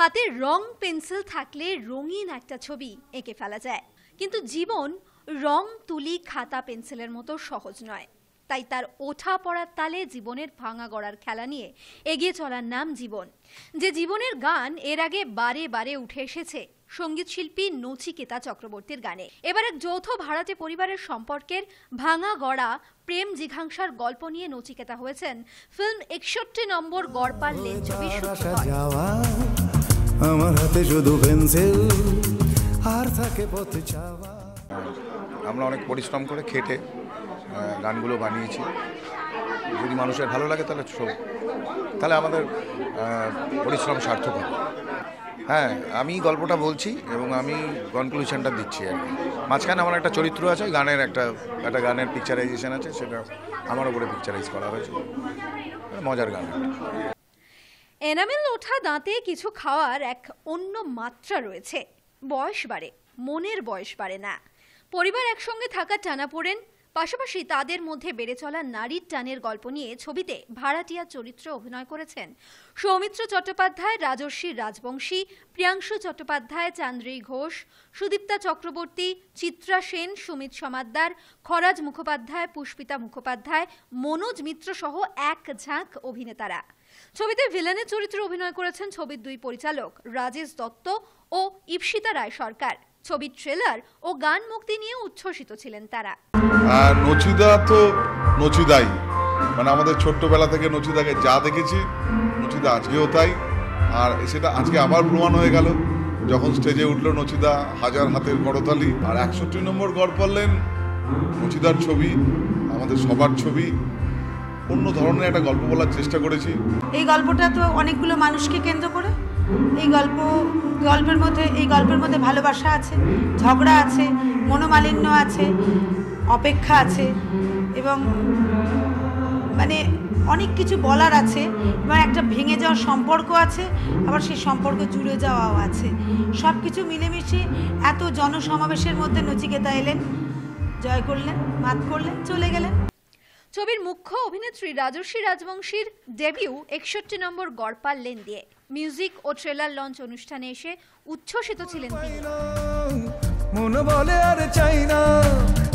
হাতে রং পেন্সিল থাকলে রঙিন একটা ছবি এঁকে ফেলা যায়, কিন্তু জীবন রং তুলি খাতা পেন্সিলের মতো সহজ নয়। তাই তার ওঠা পড়ার তালে জীবনের ভাঙা গড়ার খেলা নিয়ে এগিয়ে চলার নাম জীবন। যে জীবনের গান এর আগে বারে বারে উঠে এসেছে সঙ্গীত শিল্পী নচিকেতা চক্রবর্তীর গানে। এবার এক যৌথ ভাড়াটে পরিবারের সম্পর্কের ভাঙা গড়া প্রেম জিঘাংসার গল্প নিয়ে নচিকেতা হয়েছেন ফিল্ম 61 নম্বর গড়পাল লেন ছবির সূত্রধর। আমার হাতে শুধু পেন্সিল আর থাকে পথে চাওয়া। আমরা অনেক পরিশ্রম করে খেটে গানগুলো বানিয়েছি। যদি মানুষের ভালো লাগে তাহলে আমাদের পরিশ্রম সার্থক হবে। হ্যাঁ, আমি গল্পটা বলছি এবং আমি কনক্লুশনটা দিচ্ছি আর কি। মাঝখানে আমার একটা চরিত্র আছে, গানের একটা গানের পিকচারাইজেশন আছে, সেটা আমার উপরে পিকচারাইজ করা হয়েছে। মজার গান। এনামেল ওঠা দাঁতে কিছু খাওয়ার এক অন্য মাত্রা রয়েছে। বয়স বাড়ে, মনের বয়স বাড়ে না। পরিবার একসঙ্গে থাকা টানাপোড়েন, পাশাপাশি তাদের মধ্যে বেড়ে চলা নারীর টানের গল্প নিয়ে ছবিতে ভাড়াটিয়া চরিত্রে অভিনয় করেছেন সৌমিত্র চট্টোপাধ্যায়, রাজর্ষি রাজবংশী, প্রিয়াংশু চট্টোপাধ্যায়, চান্দ্রী ঘোষ, সুদীপ্তা চক্রবর্তী, চিত্রা সেন, সুমিত সমাদ্দার, খরাজ মুখোপাধ্যায়, পুষ্পিতা মুখোপাধ্যায়, মনোজ মিত্র সহ এক ঝাঁক অভিনেতারা। ছবিতে ভিলেনের চরিত্রে অভিনয় করেছেন ছবির দুই পরিচালক রাজেশ দত্ত ও ইপ্সিতা রায় সরকার। ছবির ট্রেলার ও গান মুক্তি নিয়ে উচ্ছ্বসিত ছিলেন তারা। আর নচিদা তো নচিদাই, মানে আমাদের ছোট্টবেলা থেকে নচিদাকে যা দেখেছি, নচিদা আজকেও তাই। আর সেটা আজকে আবার প্রমাণ হয়ে গেল যখন স্টেজে উঠলো নচিদা, হাজার হাতের করতালি। আর 61 নম্বর গড়পাল লেন নচিদার ছবি, আমাদের সবার ছবি। অন্য ধরনের একটা গল্প বলার চেষ্টা করেছি। এই গল্পটা তো অনেকগুলো মানুষকে কেন্দ্র করে। এই গল্পের মধ্যে ভালোবাসা আছে, ঝগড়া আছে, মনোমালিন্য আছে, অপেক্ষা আছে এবং মানে অনেক কিছু বলার আছে। এবং একটা ভেঙে যাওয়ার সম্পর্ক আছে, আবার সেই সম্পর্ক জুড়ে যাওয়াও আছে। সব কিছু মিলেমিশে এত জনসমাবেশের মধ্যে নচিকেতা এলেন, জয় করলেন, মাত করলেন, চলে গেলেন। ছবির মুখ্য অভিনেত্রী রাজর্ষি রাজবংশীর ডেবিউ 61 নম্বর গড়পাল লেন দিয়ে। মিউজিক ও ট্রেলার লঞ্চ অনুষ্ঠানে এসে উচ্ছ্বসিত ছিলেন তিনি। মন বলে আর চাই না,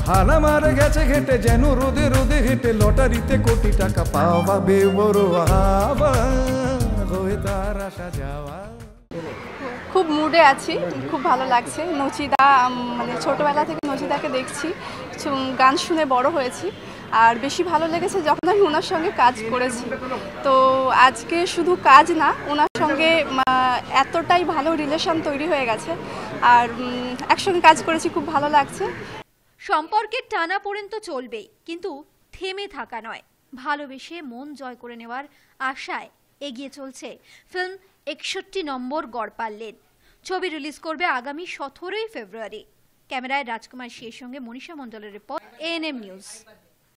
হানা মারে গেছে ঘেটে, যেন রোদে রোদে হেঁটে লটারিতে কোটি টাকা পাওয়া, বেবড় হাওয়া হয়ে তার আসা যাওয়া। খুব মুডে আছি, খুব ভালো লাগছে। নচিদা, মানে ছোটবেলা থেকে নচিদাকে দেখছি, গান শুনে বড় হয়েছি। আর বেশি ভালো লেগেছে যখন আমি ওনার সঙ্গে কাজ করেছি। তো আজকে শুধু কাজ না, ওনার সঙ্গে এতটাই ভালো রিলেশন তৈরি হয়ে গেছে। আর একসঙ্গে কাজ করেছি, খুব ভালো লাগছে। সম্পর্কের টানাপোড়েন তো চলবেই, কিন্তু থেমে থাকা নয়, ভালোবেসে মন জয় করে নেওয়ার আশায় এগিয়ে চলছে ফিল্ম 61 নম্বর গড়পাল লেন। ছবি রিলিজ করবে আগামী 17 ফেব্রুয়ারি। ক্যামেরায় রাজকুমার সিংয়ের সঙ্গে মনীষা মণ্ডলের রিপোর্ট, ANM নিউজ।